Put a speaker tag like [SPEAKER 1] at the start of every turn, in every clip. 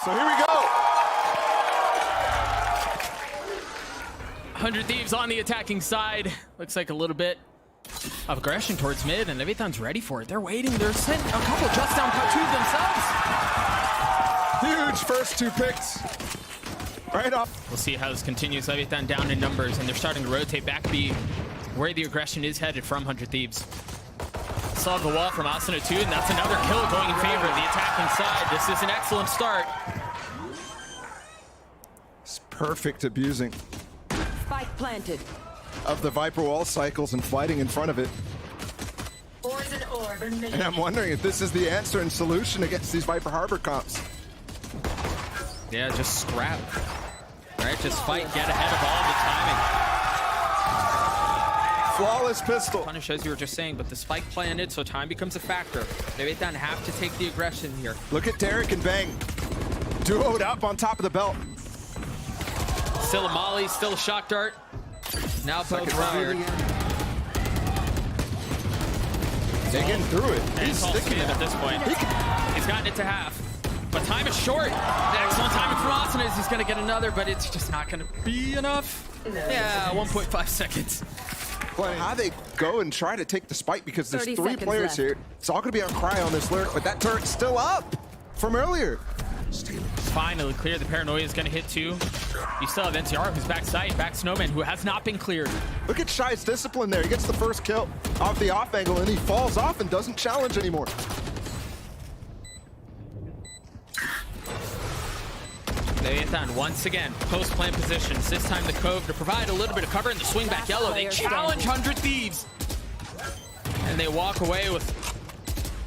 [SPEAKER 1] So here we go.
[SPEAKER 2] 100 Thieves on the attacking side. Looks like a little bit of aggression towards mid, and Leviatan's ready for it. They're waiting. They're sent a couple just down cut two themselves.
[SPEAKER 1] Huge first two picks. Right off.
[SPEAKER 2] We'll see how this continues. Leviathan down in numbers, and they're starting to rotate back B, where the aggression is headed from 100 Thieves. Saw the wall from Asuna too, and that's another kill going in favor of the attacking side. This is an excellent start.
[SPEAKER 1] It's perfect abusing
[SPEAKER 3] Spike planted.
[SPEAKER 1] of the Viper wall cycles and fighting in front of it. And I'm wondering if this is the answer and solution against these Viper Harbor comps.
[SPEAKER 2] Yeah, just scrap. Right, just fight, get ahead of all the timing.
[SPEAKER 1] Flawless pistol.
[SPEAKER 2] Punish, as you were just saying, but the spike planted, so time becomes a factor. Leviathan have to take the aggression here.
[SPEAKER 1] Look at Derrek and Bang. Duoed up on top of the belt.
[SPEAKER 2] Still a molly, still a shock dart. Now both fired.
[SPEAKER 1] They're getting through it.
[SPEAKER 2] And
[SPEAKER 1] He's
[SPEAKER 2] it's all
[SPEAKER 1] sticking
[SPEAKER 2] spam
[SPEAKER 1] it
[SPEAKER 2] at this point. He's gotten it to half. But time is short. Excellent timing from Asuna as he's going to get another, but it's just not going to be enough. Yeah, 1.5 seconds.
[SPEAKER 1] How they go and try to take the spike because there's
[SPEAKER 3] 30
[SPEAKER 1] three
[SPEAKER 3] seconds
[SPEAKER 1] players
[SPEAKER 3] left.
[SPEAKER 1] here. It's all going to be on Cryo on this lurk, but that turret's still up from earlier.
[SPEAKER 2] Finally cleared. The paranoia is going to hit two. You still have NCR who's backside, back Snowman, who has not been cleared.
[SPEAKER 1] Look at Shy's discipline there. He gets the first kill off the off angle and he falls off and doesn't challenge anymore.
[SPEAKER 2] Leviathan once again, post-plant positions. This time the Cove to provide a little bit of cover in the swing back yellow. They challenge 100 Thieves. And they walk away with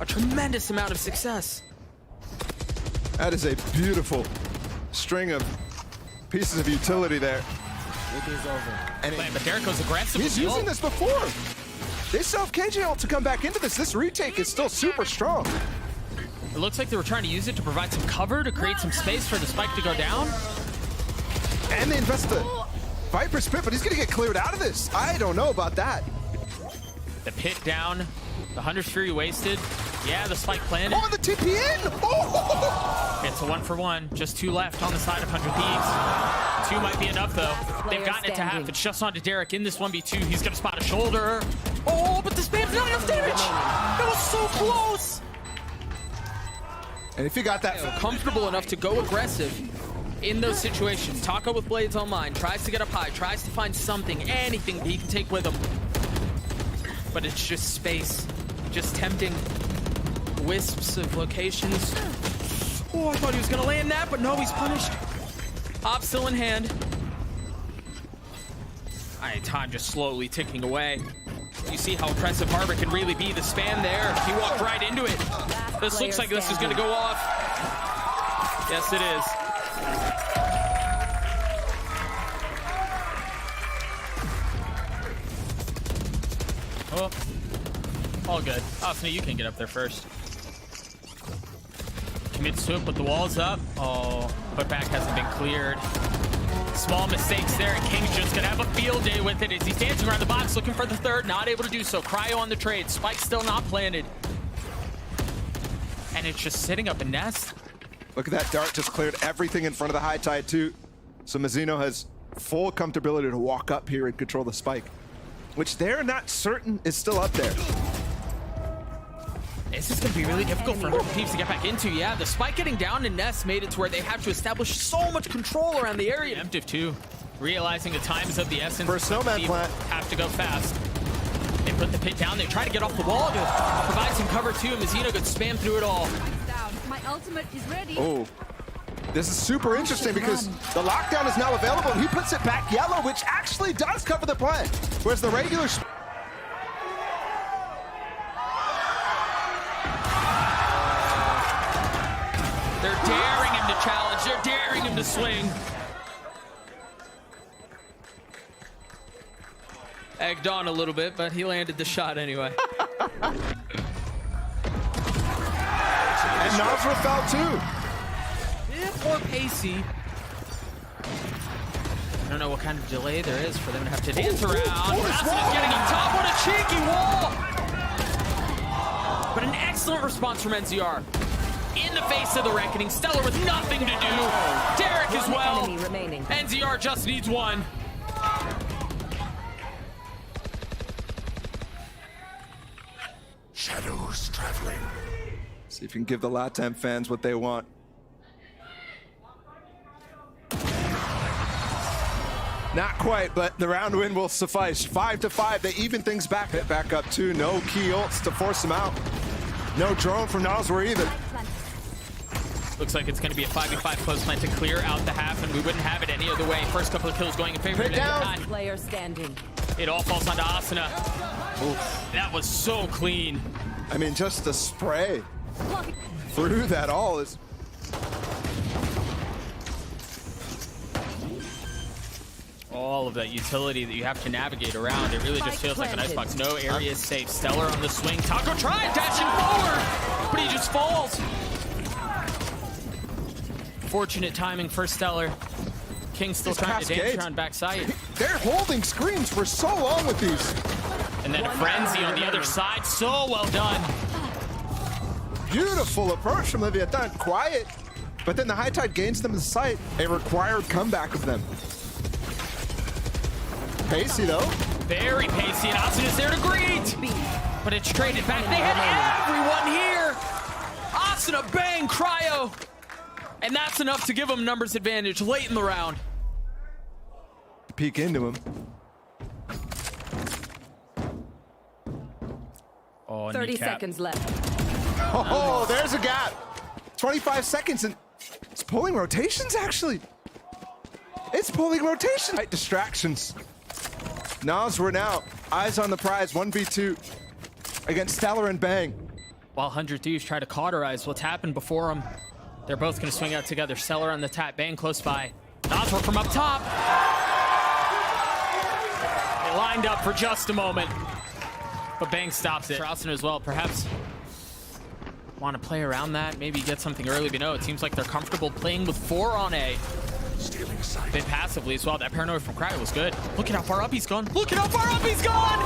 [SPEAKER 2] a tremendous amount of success.
[SPEAKER 1] That is a beautiful string of pieces of utility there.
[SPEAKER 3] It is over.
[SPEAKER 1] And
[SPEAKER 2] But Derrek goes aggressive.
[SPEAKER 1] he's using this before. They still have KJ ult to come back into this. This retake is still super strong.
[SPEAKER 2] It looks like they were trying to use it to provide some cover, to create some space for the spike to go down.
[SPEAKER 1] And they invest the Viper Spit, but he's going to get cleared out of this. I don't know about that.
[SPEAKER 2] The pit down. The Hunter's Fury wasted. Yeah, the spike planted.
[SPEAKER 1] Oh, the TP in! Oh!
[SPEAKER 2] It's a 1-for-1. Just two left on the side of 100 Thieves. Two might be enough, though. They've gotten it to half. It's just onto Derrek in this 1v2. He's going to spot a shoulder. Oh, but the spam's not enough damage. That was so close.
[SPEAKER 1] And if you got that...
[SPEAKER 2] Comfortable enough to go aggressive in those situations. Taco with blades online. Tries to get up high. Tries to find something, anything that he can take with him. But it's just space. Just tempting wisps of locations. Oh, I thought he was going to land that, but no, he's punished. Op still in hand. All right, time just slowly ticking away. You see how impressive Harbor can really be. The spam there. He walked right into it. This looks like this is going to go off. Yes, it is. Oh, all good. Asuna, you can get up there first. Commits to it, put the walls up. Oh, putback hasn't been cleared. Small mistakes there, and kiNgg's just gonna have a field day with it as he's dancing around the box looking for the third, not able to do so. Cryo on the trade, Spike still not planted. And it's just sitting up a nest.
[SPEAKER 1] Look at that dart, just cleared everything in front of the high tide too. So Mazino has full comfortability to walk up here and control the spike, which they're not certain is still up there.
[SPEAKER 2] This is going to be really difficult for teams to get back into. Yeah, the spike getting down in Nest made it to where they have to establish so much control around the area. Emptive too, realizing the time is of the essence.
[SPEAKER 1] For a snowman plant.
[SPEAKER 2] Have to go fast. They put the pit down. They try to get off the wall to provide some cover too. Mazino could spam through it all.
[SPEAKER 4] My ultimate is ready.
[SPEAKER 1] Oh, this is super interesting because the lockdown is now available and he puts it back yellow, which actually does cover the plant. Whereas the regular...
[SPEAKER 2] They're daring him to challenge. They're daring him to swing. Egged on a little bit, but he landed the shot anyway.
[SPEAKER 1] And Nazra fell too.
[SPEAKER 2] Poor pacey. I don't know what kind of delay there is for them to have to dance around. Asuna's getting on top. What a cheeky wall! But an excellent response from NCR. in the face of the reckoning. Stellar with nothing to do. Derrek as well.
[SPEAKER 3] Enemy remaining.
[SPEAKER 2] NZR just needs one.
[SPEAKER 5] Shadows traveling.
[SPEAKER 1] See if you can give the LATAM fans what they want. Not quite, but the round win will suffice. 5-5, they even things back. Hit back up too. No key ults to force them out. No drone from Noswar either.
[SPEAKER 2] Looks like it's going to be a 5v5 close plan to clear out the half, and we wouldn't have it any other way. First couple of kills going in favor of Leviatán.
[SPEAKER 3] Player standing.
[SPEAKER 2] It all falls onto Asuna. Oof. That was so clean.
[SPEAKER 1] I mean, just the spray through that all is...
[SPEAKER 2] All of that utility that you have to navigate around, it really just feels like an icebox. No area is safe. Stellar on the swing. Taco tried dashing forward, but he just falls. Fortunate timing for Stellar. kiNgg still trying to dance around backside.
[SPEAKER 1] They're holding screens for so long with these.
[SPEAKER 2] And then a frenzy on the other side. So well done.
[SPEAKER 1] Beautiful approach from Leviatán. Quiet, but then the high tide gains them in sight. A required comeback of them. Pacey though.
[SPEAKER 2] Very pacey, and Asuna's there to greet. But it's traded back. They had everyone here. Asuna, bang, cryo. And that's enough to give them numbers advantage late in the round.
[SPEAKER 1] Peek into him.
[SPEAKER 2] Oh,
[SPEAKER 3] 30 seconds left.
[SPEAKER 1] Oh, there's a gap. 25 seconds, and it's pulling rotations, actually. It's pulling rotations. Right, distractions. Noswar now, eyes on the prize, 1v2 against Stellar and Bang.
[SPEAKER 2] While 100 Thieves try to cauterize what's happened before them, they're both going to swing out together. Stellar on the tap, Bang close by. Noswar from up top. They lined up for just a moment, but Bang stops it. For Asuna as well, perhaps want to play around that, maybe get something early, but no, it seems like they're comfortable playing with 4 on A. A bit passively as well. That paranoia from Cryo was good. Look at how far up he's gone. Look at how far up he's gone!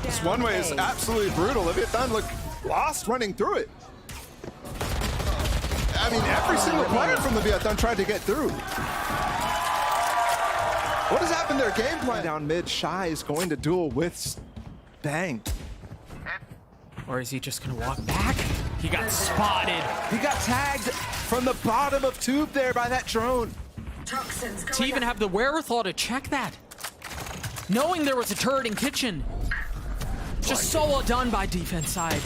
[SPEAKER 1] This one way is absolutely brutal. Leviatán look lost running through it. I mean, every single player from Leviatán tried to get through. What has happened to their game plan? Down mid, Shyy is going to duel with Bang.
[SPEAKER 2] Or is he just gonna walk back? He got spotted.
[SPEAKER 1] He got tagged from the bottom of tube there by that drone.
[SPEAKER 2] To even have the wherewithal to check that. Knowing there was a turret in kitchen. Just so well done by defense side.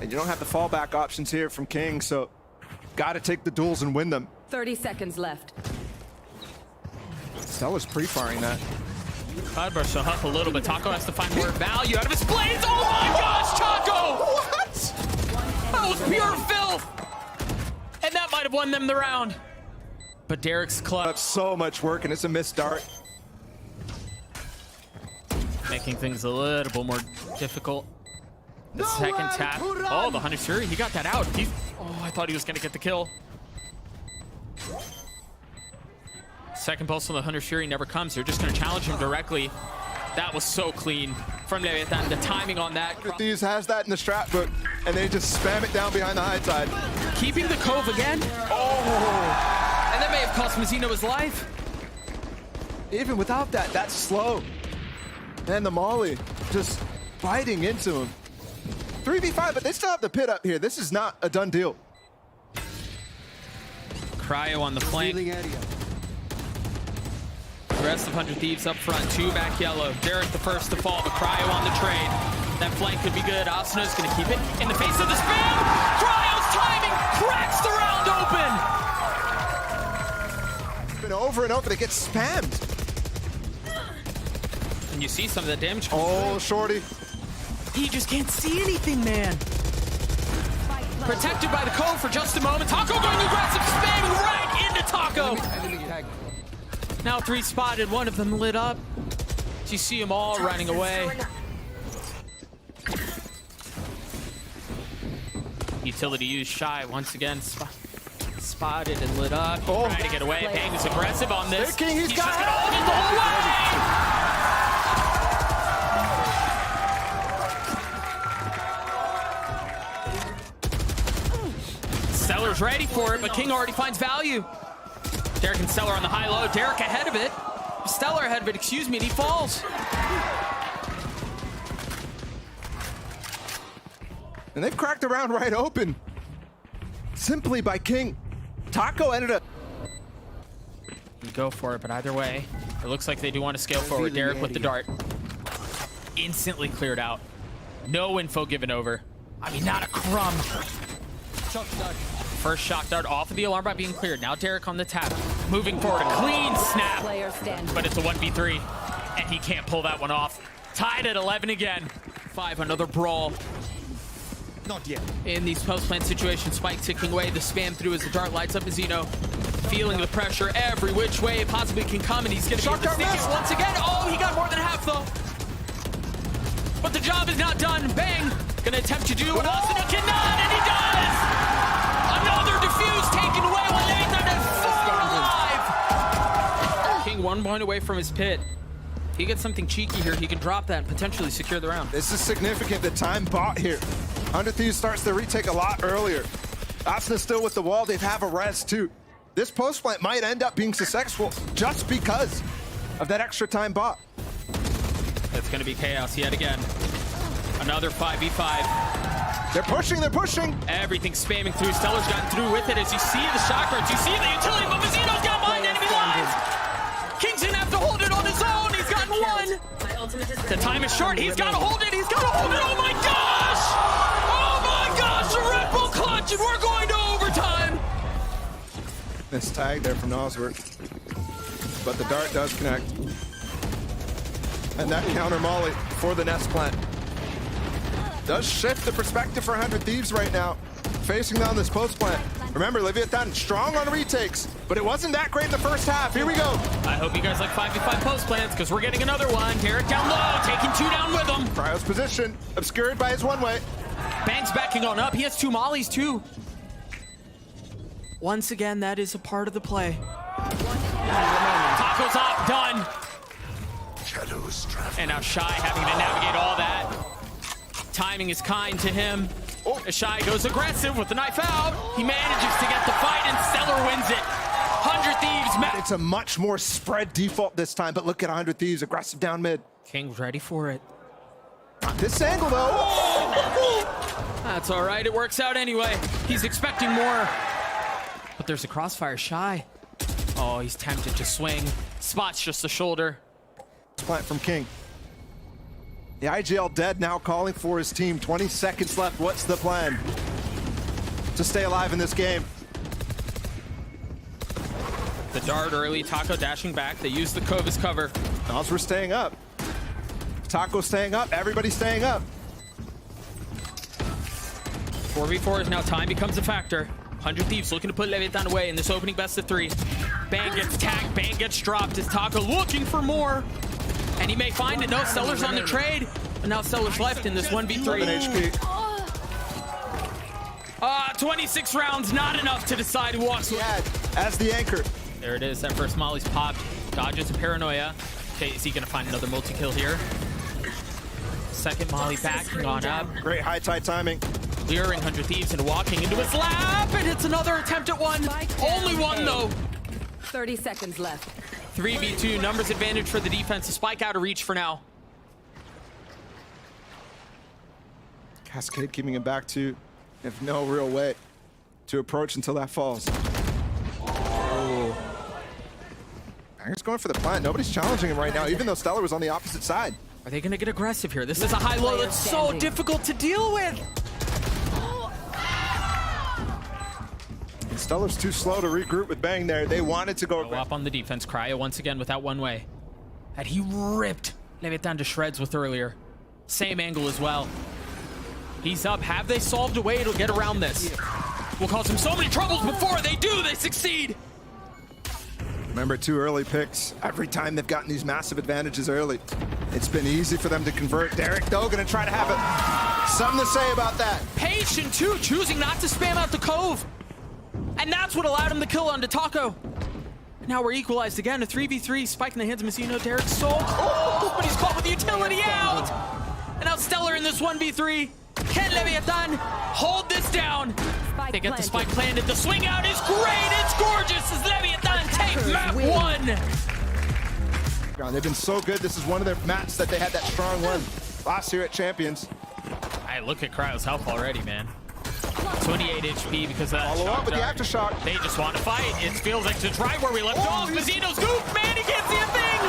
[SPEAKER 1] And you don't have the fallback options here from kiNgg, so gotta take the duels and win them.
[SPEAKER 3] 30 seconds left.
[SPEAKER 1] Stellar's pre-firing that.
[SPEAKER 2] Cloudburst will help a little, but Taco has to find more value out of his blades. Oh my gosh, Taco!
[SPEAKER 1] What?
[SPEAKER 2] That was pure filth! And that might have won them the round. But Derrek's club.
[SPEAKER 1] That's so much work, and it's a missed dart.
[SPEAKER 2] Making things a little bit more difficult. The second tap. Oh, the Hunter's Fury, he got that out. Oh, I thought he was gonna get the kill. Second pulse on the Hunter's Fury never comes. They're just gonna challenge him directly. That was so clean from Leviatán. The timing on that.
[SPEAKER 1] Thieves has that in the strat book, and they just spam it down behind the high tide.
[SPEAKER 2] Keeping the cove again.
[SPEAKER 1] Oh!
[SPEAKER 2] And that may have cost Mazino his life.
[SPEAKER 1] Even without that, that's slow. And the Molly just biting into him. 3v5, but they still have the pit up here. This is not a done deal.
[SPEAKER 2] Cryo on the flank. The rest of 100 Thieves up front, 2 back yellow. Derrek the first to fall, but Cryo on the trade. That flank could be good. Asuna's gonna keep it in the face of the spam. Cryo's timing cracks the round open.
[SPEAKER 1] It's been over and over, they get spammed.
[SPEAKER 2] And you see some of that damage.
[SPEAKER 1] Oh, shorty.
[SPEAKER 2] He just can't see anything, man. Protected by the cove for just a moment. Taco going aggressive, spamming right into Taco. Now 3 spotted, one of them lit up. You see them all running away. Utility use Shyy once again. Spotted and lit up.
[SPEAKER 1] Oh.
[SPEAKER 2] Trying to get away. Bang is aggressive on this.
[SPEAKER 1] kiNgg, he's got
[SPEAKER 2] just gonna hold it the whole way. Stellar's ready for it, but kiNgg already finds value. Derrek and Stellar on the high-low. Derrek ahead of it. Stellar ahead of it, excuse me, and he falls.
[SPEAKER 1] And they've cracked the round right open. Simply by kiNgg. Taco ended up...
[SPEAKER 2] You go for it, but either way, it looks like they do want to scale forward. Derrek with the dart. Instantly cleared out. No info given over. I mean, not a crumb. First shock dart off of the alarm bot being cleared. Now Derrek on the tap. Moving forward, a clean snap.
[SPEAKER 3] Player standing.
[SPEAKER 2] But it's a 1v3, and he can't pull that one off. Tied at 11 again. 5, another brawl.
[SPEAKER 1] Not yet.
[SPEAKER 2] In these post-plant situations, Spike ticking away, the spam through as the dart lights up Mazino. Feeling the pressure every which way it possibly can come, and he's gonna be the sneaky once again. Oh, he got more than half though. But the job is not done. Bang! Gonna attempt to do what Asuna cannot, and he does! Another defuse taken away while Leviatán is 4 alive! kiNgg 1 point away from his pit. He gets something cheeky here. He can drop that and potentially secure the round.
[SPEAKER 1] This is significant. The time bought here. 100 Thieves starts the retake a lot earlier. Asuna still with the wall. They have a res too. This post plant might end up being successful just because of that extra time bought.
[SPEAKER 2] It's going to be chaos yet again. Another 5v5.
[SPEAKER 1] They're pushing, they're pushing.
[SPEAKER 2] Everything spamming through. Stellar's gotten through with it as you see the shock darts. You see the utility, but Mazino's got mine. Enemy lines. kiNgg's gonna have to hold it on his own. He's gotten one. The time is short. He's got to hold it. He's got to hold it. Oh my gosh! Oh my gosh! A Red Bull clutch, and we're going to overtime.
[SPEAKER 1] This tag there from Nosworth. But the dart does connect. And that counter molly for the nest plant does shift the perspective for 100 Thieves right now, facing down this post plant. Remember, Leviatán strong on retakes, but it wasn't that great in the first half. Here we go.
[SPEAKER 2] I hope you guys like 5v5 post plants, because we're getting another one. Derrek down low, taking 2 down with him.
[SPEAKER 1] Cryo's position obscured by his one-way.
[SPEAKER 2] Bang's backing on up. He has 2 mollies too. Once again, that is a part of the play. Taco's up, done. And now Shyy having to navigate all that. Timing is kind to him. As Shyy goes aggressive with the knife out. He manages to get the fight, and Stellar wins it. 100 Thieves.
[SPEAKER 1] It's a much more spread default this time, but look at 100 Thieves, aggressive down mid.
[SPEAKER 2] kiNgg ready for it.
[SPEAKER 1] Not this angle though.
[SPEAKER 2] That's all right, it works out anyway. He's expecting more. But there's a crossfire. Shyy. Oh, he's tempted to swing. Spots just the shoulder.
[SPEAKER 1] Plant from kiNgg. The IGL dead, now calling for his team. 20 seconds left. What's the plan to stay alive in this game?
[SPEAKER 2] The dart early, Taco dashing back. They use the cove as cover.
[SPEAKER 1] We're staying up. Taco staying up. Everybody staying up.
[SPEAKER 2] 4v4 is now time becomes a factor. 100 Thieves looking to put Leviatán away in this opening best of 3. Bang gets tagged, Bang gets dropped as Taco looking for more. And he may find it. No, Stellar's on the trade. But now Stellar's left in this 1v3.
[SPEAKER 1] 11 HP.
[SPEAKER 2] 26 rounds, not enough to decide who walks away.
[SPEAKER 1] As the anchor.
[SPEAKER 2] There it is, that first molly's popped. Dodges a paranoia. Okay, is he gonna find another multi-kill here? Second molly backing on up.
[SPEAKER 1] Great high tide timing.
[SPEAKER 2] Luring 100 Thieves into walking into his lap, and it's another attempt at one. Only one though.
[SPEAKER 3] 30 seconds left.
[SPEAKER 2] 3v2, numbers advantage for the defense. A Spike out of reach for now.
[SPEAKER 1] Cascade keeping him back to, if no real way to approach until that falls. Oh. Banger's going for the plant. Nobody's challenging him right now, even though Stellar was on the opposite side.
[SPEAKER 2] Are they gonna get aggressive here? This is a high-low that's so difficult to deal with.
[SPEAKER 1] And Stellar's too slow to regroup with Bang there. They wanted to go
[SPEAKER 2] up on the defense. Cryo once again without one way. And he ripped Leviatán to shreds with earlier. Same angle as well. He's up. Have they solved a way to get around this? Will cause him so many troubles before they do. They succeed.
[SPEAKER 1] Remember, 2 early picks. Every time they've gotten these massive advantages early, it's been easy for them to convert. Derrek, though, gonna try to have it. Something to say about that.
[SPEAKER 2] Patient, too, choosing not to spam out the cove. And that's what allowed him to kill onto Taco. Now we're equalized again. A 3v3. Spike in the hands of Mazino. Derrek sold. Oh, but he's caught with the utility out. And now Stellar in this 1v3. Can Leviatán hold this down? They get the spike planted. The swing out is great. It's gorgeous as Leviatán takes map 1.
[SPEAKER 1] They've been so good. This is one of their maps that they had that strong one last year at Champions.
[SPEAKER 2] Hey, look at Cryo's health already, man. 28 HP because of that.
[SPEAKER 1] Follow up with the aftershock.
[SPEAKER 2] They just want to fight. It feels like it's right where we left off. Mazino's goop, man. He can't see a thing.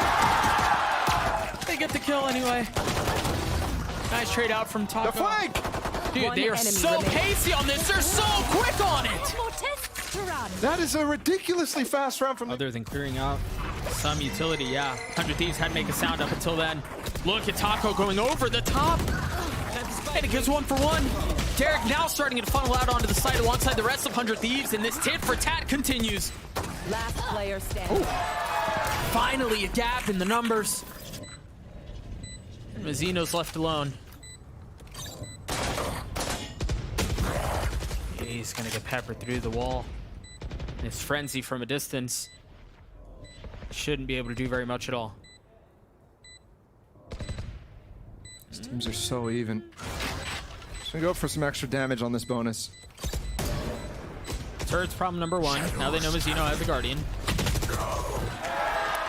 [SPEAKER 2] They get the kill anyway. Nice trade out from Taco.
[SPEAKER 1] The flank!
[SPEAKER 2] Dude, they are so pacey on this. They're so quick on it.
[SPEAKER 4] More tests to run.
[SPEAKER 1] That is a ridiculously fast round from
[SPEAKER 2] Other than clearing out some utility, yeah. 100 Thieves had to make a sound up until then. Look at Taco going over the top. And it gives 1 for 1. Derrek now starting to funnel out onto the side alongside the rest of 100 Thieves, and this tit for tat continues.
[SPEAKER 3] Last player standing.
[SPEAKER 2] Finally, a gap in the numbers. And Mazino's left alone. He's gonna get peppered through the wall. And his frenzy from a distance shouldn't be able to do very much at all.
[SPEAKER 1] These teams are so even. Just gonna go for some extra damage on this bonus.
[SPEAKER 2] Turret's problem number 1. Now they know Mazino has a Guardian.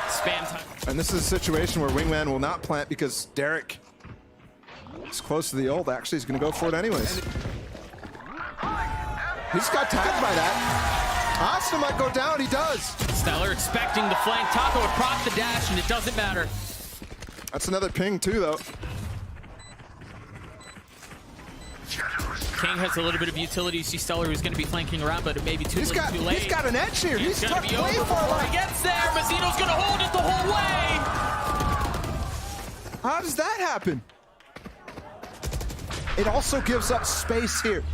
[SPEAKER 2] Spam time.
[SPEAKER 1] And this is a situation where Wingman will not plant because Derrek is close to the ult. Actually, he's gonna go for it anyways. He just got tagged by that. Asuna might go down, he does.
[SPEAKER 2] Stellar expecting the flank. Taco would proc the dash, and it doesn't matter.
[SPEAKER 1] That's another ping too, though.
[SPEAKER 2] kiNgg has a little bit of utility. You see Stellar who's going to be flanking around, but it may be too late.
[SPEAKER 1] He's got an edge here. He's
[SPEAKER 2] going to be
[SPEAKER 1] way
[SPEAKER 2] over
[SPEAKER 1] far
[SPEAKER 2] before
[SPEAKER 1] left.
[SPEAKER 2] he gets there. Mazino's going to hold it the whole way.
[SPEAKER 1] How does that happen? It also gives up space here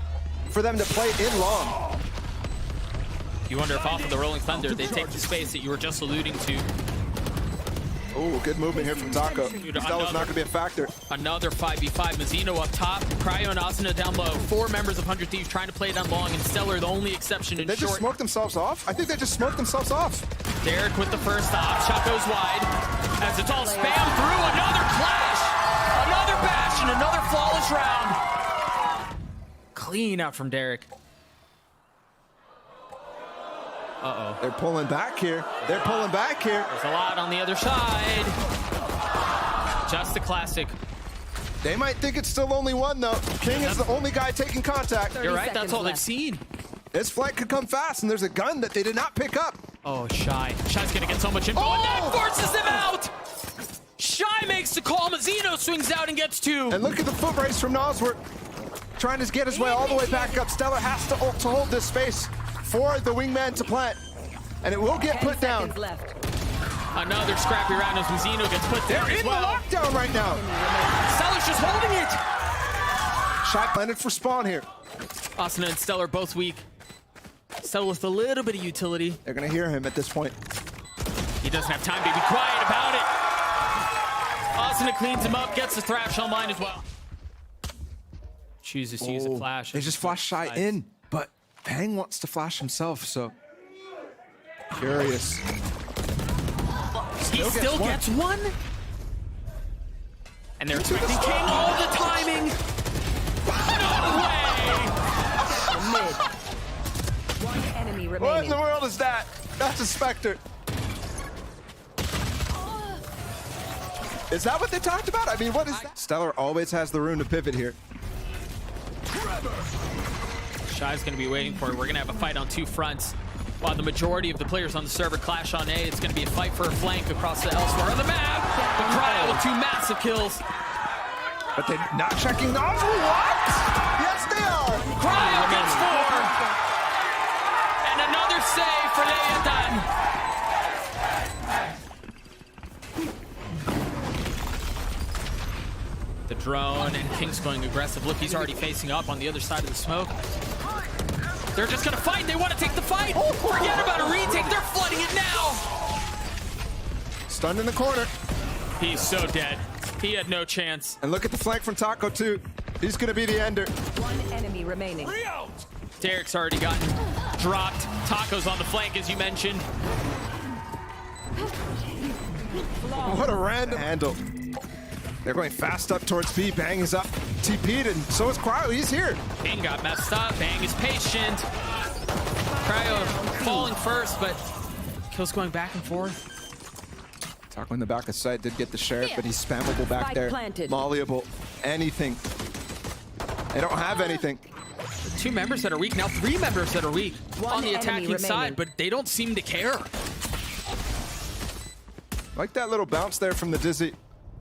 [SPEAKER 1] for them to play in long.
[SPEAKER 2] You wonder if off of the Rolling Thunder, they take the space that you were just alluding to.
[SPEAKER 1] Oh, good movement here from Taco. That was not going to be a factor.
[SPEAKER 2] Another 5v5. Mazino up top. Cryo and Asuna down low. 4 members of 100 Thieves trying to play down long, and Stellar the only exception in
[SPEAKER 1] They
[SPEAKER 2] short.
[SPEAKER 1] just smoked themselves off? I think they just smoked themselves off.
[SPEAKER 2] Derrek with the first off. Shot goes wide. As it's all spammed through. Another clash. Another bash and another flawless round. Clean out from Derrek. Uh-oh.
[SPEAKER 1] They're pulling back here. They're pulling back here.
[SPEAKER 2] There's a lot on the other side. Just a classic.
[SPEAKER 1] They might think it's still only 1, though. kiNgg is the only guy taking contact.
[SPEAKER 2] You're right, that's all they've seen.
[SPEAKER 1] This flank could come fast, and there's a gun that they did not pick up.
[SPEAKER 2] Oh, Shyy. Shyy's gonna get so much info, and that forces him out! Shyy makes the call. Mazino swings out and gets 2.
[SPEAKER 1] And look at the foot race from Nosworth. Trying to get his way all the way back up. Stellar has to hold this space for the Wingman to plant. And it will get put down.
[SPEAKER 3] Left.
[SPEAKER 2] Another scrappy round as Mazino gets put down
[SPEAKER 1] They're
[SPEAKER 2] as
[SPEAKER 1] in
[SPEAKER 2] well.
[SPEAKER 1] the lockdown right now.
[SPEAKER 2] Stellar's just holding it.
[SPEAKER 1] Shyy planted for spawn here.
[SPEAKER 2] Asuna and Stellar both weak. Stellar with a little bit of utility.
[SPEAKER 1] They're going to hear him at this point.
[SPEAKER 2] He doesn't have time to be quiet about it. Asuna cleans him up, gets the thrash online as well. Chooses to use a flash.
[SPEAKER 1] They just flash Shyy in, but Pang wants to flash himself, so curious.
[SPEAKER 2] He still gets 1? And they're expecting kiNgg. All the timing. No way.
[SPEAKER 3] Mid. 1 enemy remaining.
[SPEAKER 1] What in the world is that? That's a Spectre. Is that what they talked about? I mean, what is that? Stellar always has the room to pivot here.
[SPEAKER 2] Shyy's going to be waiting for it. We're going to have a fight on 2 fronts. While the majority of the players on the server clash on A, it's going to be a fight for a flank across the elsewhere on the map. The Cryo with 2 massive kills.
[SPEAKER 1] But they're not checking off. What? Yes, they are.
[SPEAKER 2] Cryo gets 4. And another save for Leviatán. The drone, and kiNgg's going aggressive. Look, he's already facing up on the other side of the smoke. They're just gonna fight. They want to take the fight. Forget about a retake. They're flooding it now.
[SPEAKER 1] Stunned in the corner.
[SPEAKER 2] He's so dead. He had no chance.
[SPEAKER 1] And look at the flank from Taco, too. He's going to be the ender.
[SPEAKER 3] 1 enemy remaining.
[SPEAKER 2] Derrek's already gotten dropped. Taco's on the flank, as you mentioned.
[SPEAKER 1] What a random handle. They're going fast up towards B. Bang is up, TP'd, and so is Cryo. He's here.
[SPEAKER 2] Bang got messed up. Bang is patient. Cryo falling first, but kills going back and forth.
[SPEAKER 1] Taco in the back of sight did get the sheriff, but he's spammable back
[SPEAKER 3] Spike
[SPEAKER 1] there.
[SPEAKER 3] planted.
[SPEAKER 1] Malleable, anything. They don't have anything.
[SPEAKER 2] 2 members that are weak, now 3 members that are weak
[SPEAKER 3] One
[SPEAKER 2] on the
[SPEAKER 3] enemy
[SPEAKER 2] attacking side,
[SPEAKER 3] remaining.
[SPEAKER 2] but they don't seem to care.
[SPEAKER 1] Like that little bounce there from the Dizzy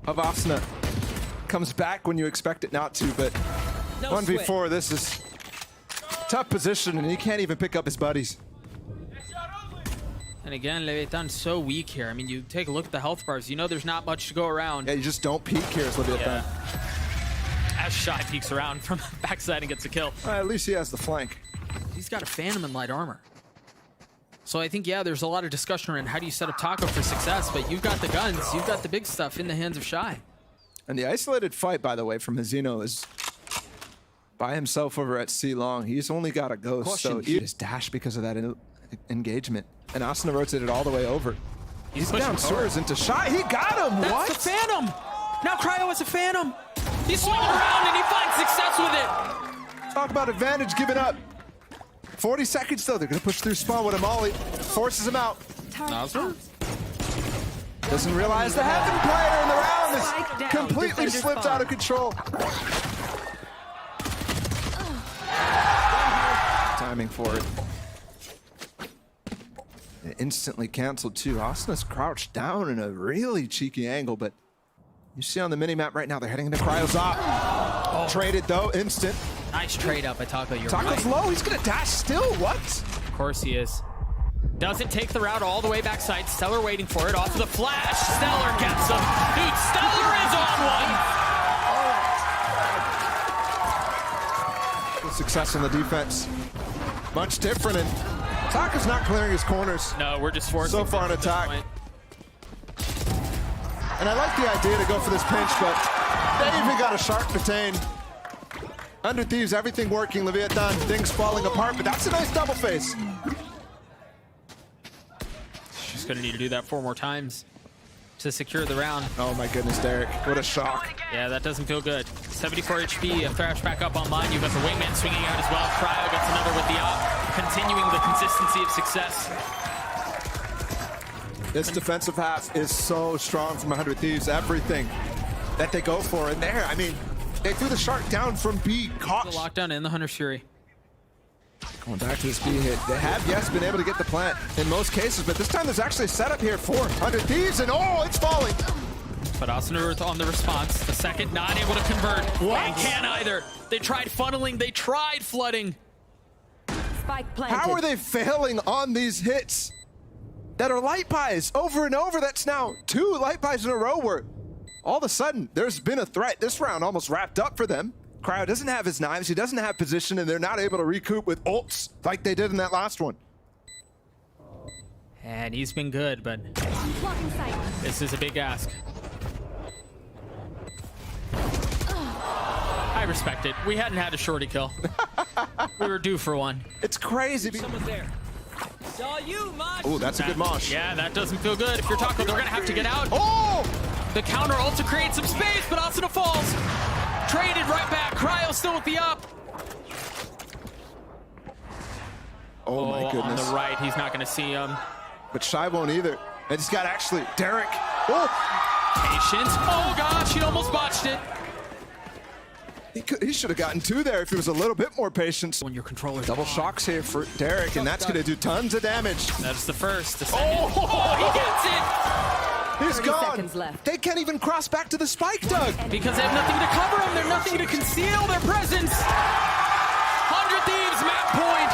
[SPEAKER 1] of Asuna. Comes back when you expect it not to, but 1v4, this is tough position, and he can't even pick up his buddies.
[SPEAKER 2] And again, Leviatán so weak here. I mean, you take a look at the health bars, you know there's not much to go around.
[SPEAKER 1] Yeah, you just don't peek here as Leviathan.
[SPEAKER 2] As Shyy peeks around from the backside and gets a kill.
[SPEAKER 1] At least he has the flank.
[SPEAKER 2] He's got a Phantom in light armor. So I think, yeah, there's a lot of discussion around how do you set up Taco for success, but you've got the guns, you've got the big stuff in the hands of Shyy.
[SPEAKER 1] And the isolated fight, by the way, from Mazino is by himself over at C long. He's only got a ghost, so he just dash because of that engagement. And Asuna rotated all the way over. He's down sewers into Shyy. He got him.
[SPEAKER 2] That's
[SPEAKER 1] What?
[SPEAKER 2] a Phantom. Now Cryo is a Phantom. He's swinging around and he finds success with it.
[SPEAKER 1] Talk about advantage given up. 40 seconds though. They're gonna push through spawn with a molly. Forces him out.
[SPEAKER 2] Nozzle?
[SPEAKER 1] Doesn't realize the heaven player in the round
[SPEAKER 3] Spike
[SPEAKER 1] is
[SPEAKER 3] down.
[SPEAKER 1] completely
[SPEAKER 3] Defender
[SPEAKER 1] slipped
[SPEAKER 3] spawn.
[SPEAKER 1] out of control. Timing for it. It instantly canceled too. Asuna's crouched down in a really cheeky angle, but you see on the minimap right now, they're heading into Cryo's op. Traded though, instant.
[SPEAKER 2] Nice trade up by Taco, you're
[SPEAKER 1] Taco's
[SPEAKER 2] right.
[SPEAKER 1] low, he's gonna dash still, what?
[SPEAKER 2] Of course he is. Doesn't take the route all the way backside. Stellar waiting for it. Off of the flash. Stellar gets him. Dude, Stellar is on one.
[SPEAKER 1] Good success on the defense. Much different, and Taco's not clearing his corners.
[SPEAKER 2] No, we're just forcing
[SPEAKER 1] So far
[SPEAKER 2] him
[SPEAKER 1] an
[SPEAKER 2] at this
[SPEAKER 1] attack.
[SPEAKER 2] point.
[SPEAKER 1] And I like the idea to go for this pinch, but they even got a sharp detain. Under Thieves, everything working. Leviathan, things falling apart, but that's a nice double face.
[SPEAKER 2] She's gonna need to do that 4 more times to secure the round.
[SPEAKER 1] Oh my goodness, Derrek, what a shock.
[SPEAKER 2] Yeah, that doesn't feel good. 74 HP, a Thrash back up online. You've got the wingman swinging out as well. Cryo gets another with the op, continuing the consistency of success.
[SPEAKER 1] This defensive half is so strong from 100 Thieves. Everything that they go for in there. I mean, they threw the shark down from B.
[SPEAKER 2] The
[SPEAKER 1] Caught.
[SPEAKER 2] lockdown in the Hunter's Fury.
[SPEAKER 1] Going back to this B hit. They have, yes, been able to get the plant in most cases, but this time there's actually a setup here for 100 Thieves, and oh, it's falling.
[SPEAKER 2] But Asuna on the response. The second not able to convert.
[SPEAKER 1] What?
[SPEAKER 2] And can't either. They tried funneling. They tried flooding.
[SPEAKER 3] Spike planted.
[SPEAKER 1] How are they failing on these hits that are light buys over and over? That's now 2 light buys in a row where all of a sudden there's been a threat. This round almost wrapped up for them. Cryo doesn't have his knives, he doesn't have position, and they're not able to recoup with ults like they did in that last one.
[SPEAKER 2] And he's been good, but this is a big ask. I respect it. We hadn't had a shorty kill. We were due for one.
[SPEAKER 1] It's crazy.
[SPEAKER 5] Someone's there. Saw you, Mosh.
[SPEAKER 1] Oh, that's a good mosh.
[SPEAKER 2] Yeah, that doesn't feel good. If you're Taco, they're gonna have to get out.
[SPEAKER 1] Oh!
[SPEAKER 2] The counter ult to create some space, but Asuna falls. Traded right back. Cryo still with the up.
[SPEAKER 1] Oh my goodness.
[SPEAKER 2] On the right, he's not gonna see him.
[SPEAKER 1] But Shyy won't either. And he's got actually Derrek. Oh!
[SPEAKER 2] Patience. Oh gosh, he almost botched it.
[SPEAKER 1] He should have gotten 2 there if he was a little bit more patient.
[SPEAKER 2] When your controller's
[SPEAKER 1] Double
[SPEAKER 2] on.
[SPEAKER 1] shocks here for Derrek, and that's gonna do tons of damage.
[SPEAKER 2] That's the first. The second.
[SPEAKER 1] Oh!
[SPEAKER 2] He gets it!
[SPEAKER 1] He's
[SPEAKER 3] 30
[SPEAKER 1] gone.
[SPEAKER 3] seconds left.
[SPEAKER 1] They can't even cross back to the spike, Doug.
[SPEAKER 2] Because they have nothing to cover them. They're nothing to conceal their presence. 100 Thieves, map point.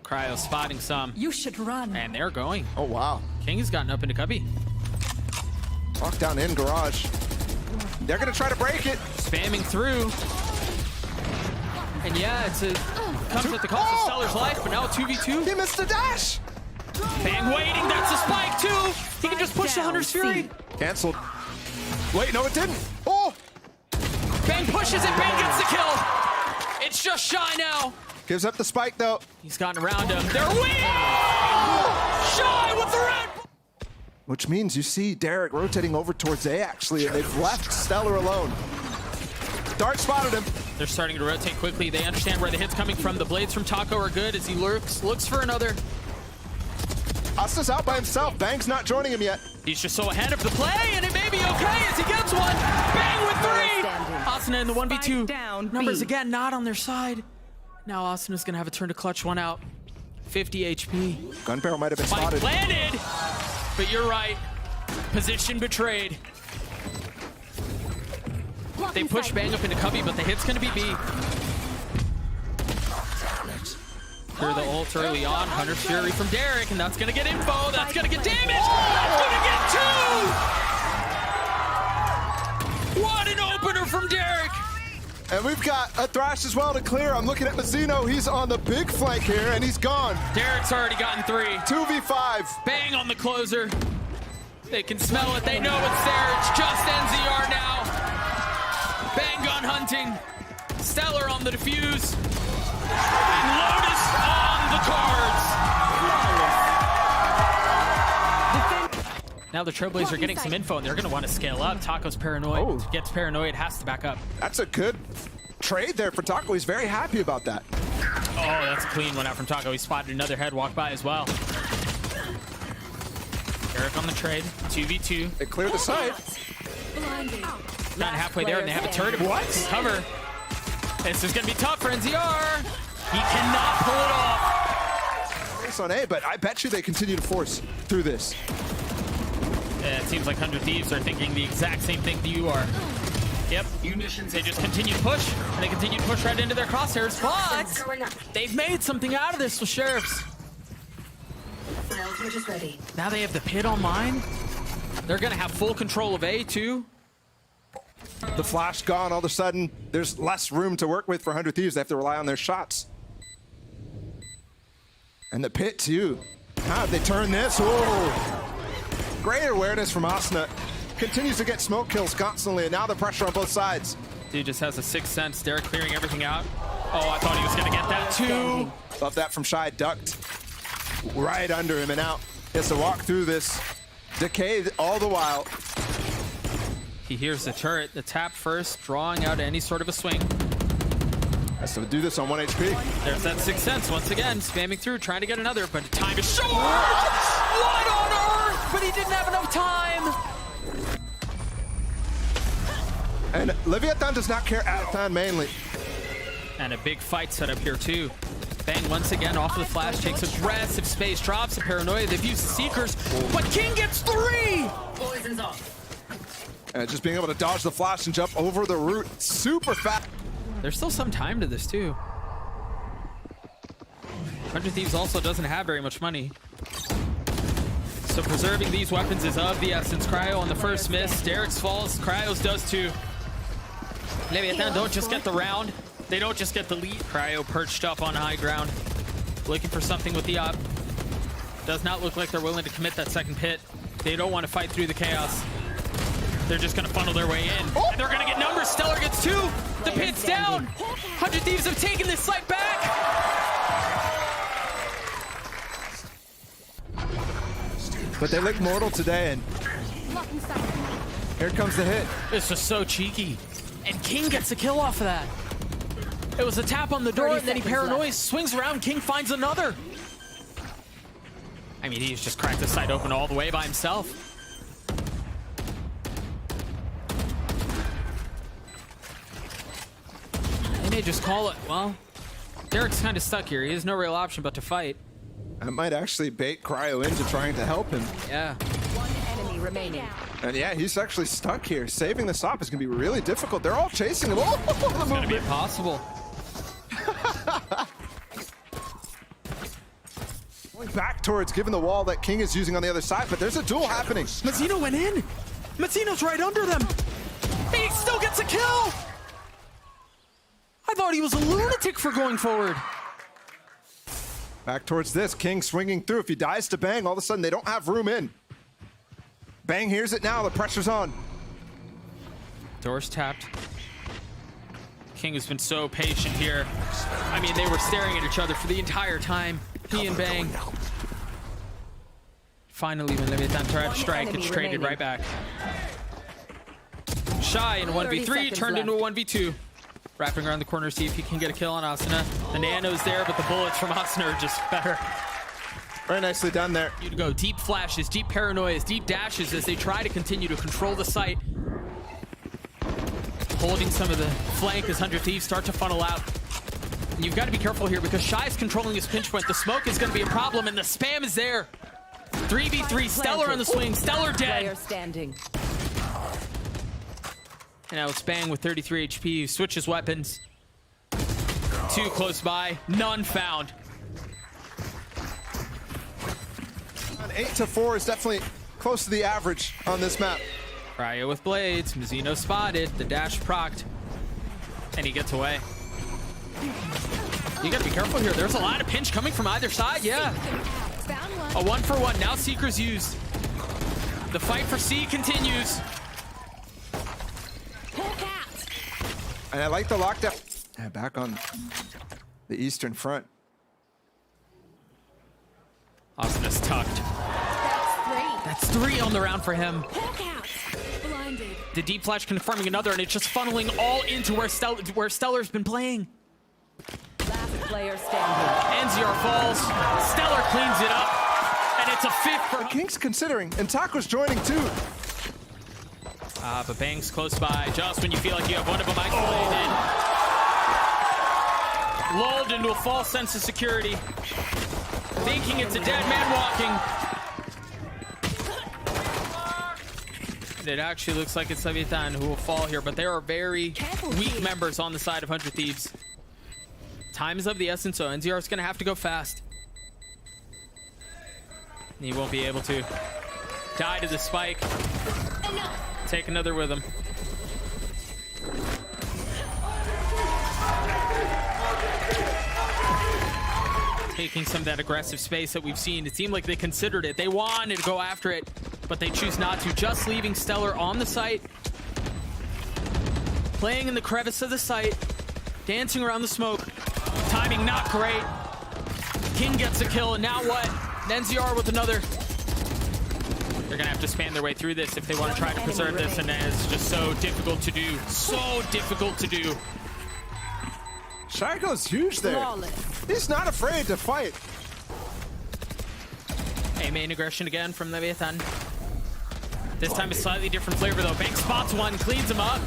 [SPEAKER 2] Cryo spotting some.
[SPEAKER 4] You should run.
[SPEAKER 2] And they're going.
[SPEAKER 1] Oh, wow.
[SPEAKER 2] kiNgg has gotten up into cubby.
[SPEAKER 1] Lockdown in garage. They're gonna try to break it.
[SPEAKER 2] Spamming through. And yeah, comes at the cost of Stellar's life, but now a 2v2.
[SPEAKER 1] He missed the dash.
[SPEAKER 2] Bang waiting, that's a spike too. He can just push the Hunter's Fury.
[SPEAKER 1] Canceled. Wait, no, it didn't. Oh!
[SPEAKER 2] Bang pushes it, Bang gets the kill. It's just Shyy now.
[SPEAKER 1] Gives up the spike, though.
[SPEAKER 2] He's gotten around him. They're winning! Shyy with the red.
[SPEAKER 1] which means you see Derrek rotating over towards A, actually, and they've left Stellar alone. Dart spotted him.
[SPEAKER 2] They're starting to rotate quickly. They understand where the hit's coming from. The blades from Taco are good as he looks for another.
[SPEAKER 1] Asuna's out by himself. Bang's not joining him yet.
[SPEAKER 2] He's just so ahead of the play, and it may be okay as he gets one. Bang with 3! Asuna in the 1v2.
[SPEAKER 3] Down,
[SPEAKER 2] Numbers
[SPEAKER 3] B.
[SPEAKER 2] again not on their side. Now Asuna's gonna have a turn to clutch one out. 50 HP.
[SPEAKER 1] Gun barrel might have been
[SPEAKER 2] Spike
[SPEAKER 1] spotted.
[SPEAKER 2] planted, but you're right. Position betrayed. They push Bang up into Cubby, but the hit's gonna be B. Clear the ult early on. Hunter's Fury from Derrek, and that's gonna get info. That's gonna get damage. That's gonna get 2! What an opener from Derrek!
[SPEAKER 1] And we've got a Thrash as well to clear. I'm looking at Mazino. He's on the big flank here, and he's gone.
[SPEAKER 2] Derrek's already gotten 3.
[SPEAKER 1] 2v5.
[SPEAKER 2] Bang on the closer. They can smell it. They know it's there. It's just NZR now. Bang gun hunting. Stellar on the defuse. And Lotus on the cards. Now the Trailblazers are getting some info, and they're going to want to scale up. Taco's paranoid.
[SPEAKER 1] Oh.
[SPEAKER 2] Gets paranoid, has to back up.
[SPEAKER 1] That's a good trade there for Taco. He's very happy about that.
[SPEAKER 2] Oh, that's a clean one out from Taco. He spotted another head walk by as well. Derrek on the trade. 2v2.
[SPEAKER 1] They cleared the site.
[SPEAKER 2] Not halfway there, and they have a turret. What? Cover. This is going to be tough for NZR. He cannot pull it off.
[SPEAKER 1] Race on A, but I bet you they continue to force through this.
[SPEAKER 2] Yeah, it seems like 100 Thieves are thinking the exact same thing that you are. Yep. They just continue to push, and they continue to push right into their crosshairs, but they've made something out of this with Sheriffs. Now they have the pit online. They're going to have full control of A, too.
[SPEAKER 1] The flash gone, all of a sudden, there's less room to work with for 100 Thieves. They have to rely on their shots. And the pit, too. How did they turn this? Oh! Great awareness from Asuna. Continues to get smoke kills constantly, and now the pressure on both sides.
[SPEAKER 2] Dude just has a sixth sense. Derrek clearing everything out. Oh, I thought he was going to get that, too.
[SPEAKER 1] Love that from Shyy. Ducked right under him and out. He has to walk through this. Decay all the while.
[SPEAKER 2] He hears the turret, the tap first, drawing out any sort of a swing.
[SPEAKER 1] Has to do this on 1 HP.
[SPEAKER 2] There's that sixth sense once again, spamming through, trying to get another, but time is short! What on earth? But he didn't have enough time!
[SPEAKER 1] And Leviatán does not care at Fan mainly.
[SPEAKER 2] And a big fight set up here too. Bang once again off of the flash, takes aggressive space, drops a paranoia. They've used the Seekers, but kiNgg gets 3!
[SPEAKER 5] Poison's off.
[SPEAKER 1] And just being able to dodge the flash and jump over the root super fast.
[SPEAKER 2] There's still some time to this too. 100 Thieves also doesn't have very much money. So preserving these weapons is of the essence. Cryo on the first miss. Derrek's falls. Cryo's does too. Leviatán don't just get the round. They don't just get the lead. Cryo perched up on high ground. Looking for something with the op. Does not look like they're willing to commit that second pit. They don't want to fight through the chaos. They're just going to funnel their way in. And they're going to get numbers. Stellar gets 2. The pit's down. 100 Thieves have taken this site back.
[SPEAKER 1] But they look mortal today, and here comes the hit.
[SPEAKER 2] This is so cheeky. And kiNgg gets a kill off of that. It was a tap on the door, and then he paranoids, swings around, kiNgg finds another. I mean, he's just cracked the site open all the way by himself. They may just call it, well, Derrek's kind of stuck here. He has no real option but to fight.
[SPEAKER 1] That might actually bait Cryo into trying to help him.
[SPEAKER 2] Yeah.
[SPEAKER 3] One enemy remaining.
[SPEAKER 1] And yeah, he's actually stuck here. Saving the stop is going to be really difficult. They're all chasing him. Oh, the
[SPEAKER 2] It's going to be
[SPEAKER 1] movement.
[SPEAKER 2] impossible.
[SPEAKER 1] Going back towards giving the wall that kiNgg is using on the other side, but there's a duel happening.
[SPEAKER 2] Mazino went in. Mazino's right under them. He still gets a kill. I thought he was a lunatic for going forward.
[SPEAKER 1] Back towards this, kiNgg swinging through. If he dies to Bang, all of a sudden they don't have room in. Bang hears it now, the pressure's on.
[SPEAKER 2] Door's tapped. kiNgg has been so patient here. I mean, they were staring at each other for the entire time. He and Bang. Finally, when Leviatán tried to
[SPEAKER 3] One
[SPEAKER 2] strike,
[SPEAKER 3] enemy
[SPEAKER 2] it's traded
[SPEAKER 3] remaining.
[SPEAKER 2] right back. Shyy in a
[SPEAKER 3] 30
[SPEAKER 2] 1v3,
[SPEAKER 3] seconds
[SPEAKER 2] turned into a
[SPEAKER 3] left.
[SPEAKER 2] 1v2. Wrapping around the corner, see if he can get a kill on Asuna. The nano's there, but the bullets from Asuna are just better.
[SPEAKER 1] Very nicely done there.
[SPEAKER 2] You go deep flashes, deep paranoias, deep dashes as they try to continue to control the site. Holding some of the flank as 100 Thieves start to funnel out. And you've got to be careful here because Shy's controlling his pinch point. The smoke is going to be a problem, and the spam is there. 3v3, Stellar on the swing, Stellar
[SPEAKER 3] Player
[SPEAKER 2] dead.
[SPEAKER 3] standing.
[SPEAKER 2] And now it's Bang with 33 HP, switches weapons. 2 close by, none found.
[SPEAKER 1] 8 to 4 is definitely close to the average on this map.
[SPEAKER 2] Cryo with blades, Mazino spotted, the dash procced, and he gets away. You gotta be careful here. There's a lot of pinch coming from either side, yeah.
[SPEAKER 4] Found one.
[SPEAKER 2] A 1-for-1, now Seeker's used. The fight for C continues.
[SPEAKER 4] Pull cat.
[SPEAKER 1] And I like the lockdown. Yeah, back on the eastern front.
[SPEAKER 2] Asuna's tucked.
[SPEAKER 4] That's 3.
[SPEAKER 2] That's 3 on the round for him.
[SPEAKER 4] Pull cat. Blinded.
[SPEAKER 2] The deep flash confirming another, and it's just funneling all into where Stellar's been playing.
[SPEAKER 3] Last player standing.
[SPEAKER 2] NZR falls, Stellar cleans it up, and it's a 5th for
[SPEAKER 1] kiNgg's considering, and Taco's joining too.
[SPEAKER 2] but Bang's close by, just when you feel like you have one of them isolated. Lulled into a false sense of security. Thinking it's a dead man walking. And it actually looks like it's Leviatán who will fall here, but there are very weak members on the side of 100 Thieves. Time is of the essence, so NZR is going to have to go fast. And he won't be able to. Die to the spike. Take another with him. Taking some of that aggressive space that we've seen. It seemed like they considered it. They wanted to go after it, but they choose not to. Just leaving Stellar on the site. Playing in the crevice of the site. Dancing around the smoke. Timing not great. kiNgg gets a kill, and now what? NZR with another. They're gonna have to span their way through this if they want to try to preserve this, and it's just so difficult to do. So difficult to do.
[SPEAKER 1] Shyy goes huge there. He's not afraid to fight.
[SPEAKER 2] Hey, main aggression again from Leviatán. This time a slightly different flavor though. Bank spots one, cleans him up.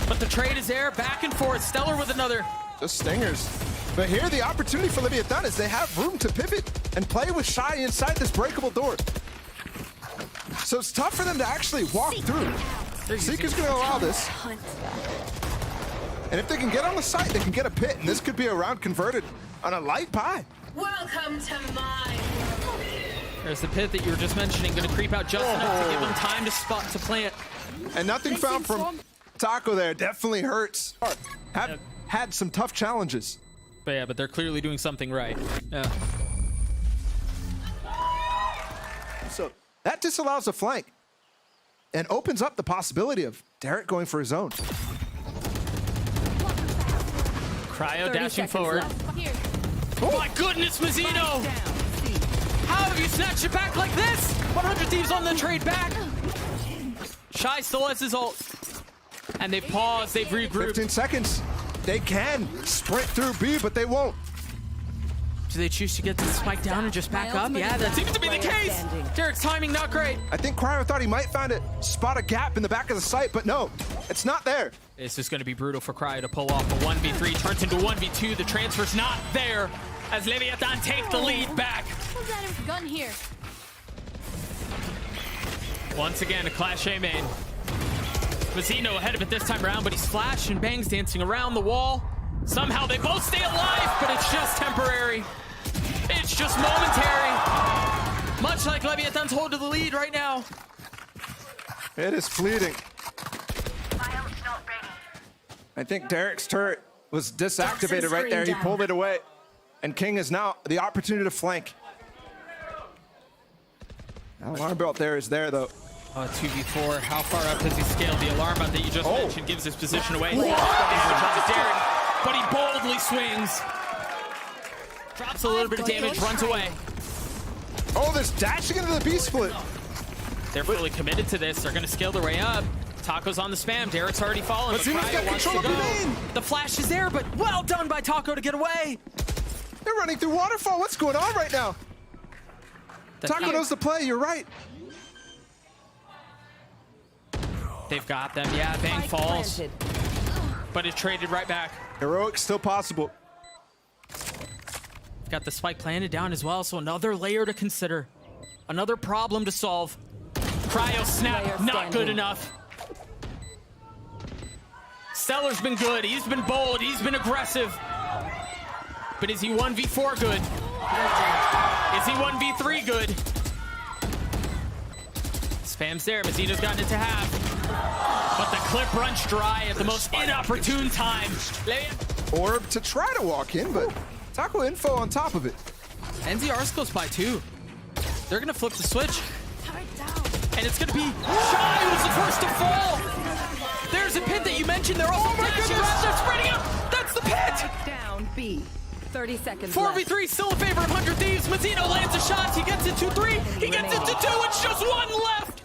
[SPEAKER 2] But the trade is there, back and forth. Stellar with another.
[SPEAKER 1] Just stingers. But here the opportunity for Leviatán is they have room to pivot and play with Shyy inside this breakable door. So it's tough for them to actually walk through. Seeker's gonna allow this. And if they can get on the site, they can get a pit, and this could be a round converted on a light pie.
[SPEAKER 3] Welcome to mine.
[SPEAKER 2] There's the pit that you were just mentioning, gonna creep out just enough to give them time to spot to plant.
[SPEAKER 1] And nothing found from Taco there. Definitely hurts. Had some tough challenges.
[SPEAKER 2] But yeah, but they're clearly doing something right. Yeah.
[SPEAKER 1] So that disallows a flank and opens up the possibility of Derrek going for his own.
[SPEAKER 2] Cryo dashing forward.
[SPEAKER 4] Here.
[SPEAKER 2] Oh my goodness, Mazino! How have you snatched it back like this? 100 Thieves on the trade back. Shyy still has his ult. And they've paused, they've regrouped.
[SPEAKER 1] 15 seconds. They can sprint through B, but they won't.
[SPEAKER 2] Do they choose to get the spike down and just back up? Yeah, that seems to be the case. Derrek's timing not great.
[SPEAKER 1] I think Cryo thought he might find it, spot a gap in the back of the site, but no, it's not there.
[SPEAKER 2] This is going to be brutal for Cryo to pull off a 1v3. Turns into 1v2. The transfer's not there as Leviatán take the lead back.
[SPEAKER 4] Who's that gun here?
[SPEAKER 2] Once again, a Clash A main. Mazino ahead of it this time around, but he's Flash and Bangs dancing around the wall. Somehow they both stay alive, but it's just temporary. It's just momentary. Much like Leviatán's hold of the lead right now.
[SPEAKER 1] It is fleeting. I think Derrek's turret was disactivated right there. He pulled it away. And kiNgg is now the opportunity to flank. That alarm belt there is there, though.
[SPEAKER 2] 2v4. How far up does he scale? The alarm belt that you just mentioned gives his position away. Derrek, but he boldly swings. Drops a little bit of damage, runs away.
[SPEAKER 1] Oh, there's dashing into the B split.
[SPEAKER 2] They're fully committed to this. They're going to scale their way up. Taco's on the spam. Derrek's already fallen. But
[SPEAKER 1] Mazino's
[SPEAKER 2] Cryo
[SPEAKER 1] got
[SPEAKER 2] wants to
[SPEAKER 1] control of
[SPEAKER 2] go.
[SPEAKER 1] the main.
[SPEAKER 2] The flash is there, but well done by Taco to get away.
[SPEAKER 1] They're running through waterfall. What's going on right now? Taco knows the play. You're right.
[SPEAKER 2] They've got them. Yeah, Bang
[SPEAKER 3] Spike
[SPEAKER 2] falls.
[SPEAKER 3] planted.
[SPEAKER 2] But it's traded right back.
[SPEAKER 1] Heroic still possible.
[SPEAKER 2] Got the spike planted down as well, so another layer to consider. Another problem to solve. Cryo snap,
[SPEAKER 3] Player
[SPEAKER 2] not
[SPEAKER 3] standing.
[SPEAKER 2] good enough. Stellar's been good. He's been bold. He's been aggressive. But is he 1v4 good? Is he 1v3 good? Spam's there. Mazino's gotten it to half. But the clip runs dry at the most inopportune time.
[SPEAKER 1] Orb to try to walk in, but Taco info on top of it.
[SPEAKER 2] NZR's close by too. They're gonna flip the switch.
[SPEAKER 4] Turret down.
[SPEAKER 2] And it's gonna be Shyy who's the first to fall. There's a pit that you mentioned. They're all dashing around. They're spreading out. That's the pit.
[SPEAKER 3] Down B. 30 seconds left.
[SPEAKER 2] 4v3 still in favor of 100 Thieves. Mazino lands a shot. He gets it to 3. He gets it to 2. It's just one left.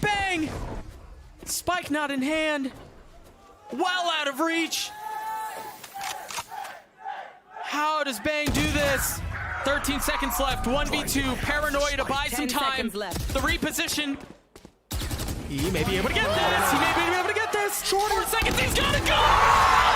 [SPEAKER 2] Bang. Spike not in hand. Well out of reach. How does Bang do this? 13 seconds left. 1v2. Paranoia to buy some
[SPEAKER 3] 10
[SPEAKER 2] time.
[SPEAKER 3] seconds left.
[SPEAKER 2] The reposition. He may be able to get this. He may be able to get this. 4 seconds. He's got to go.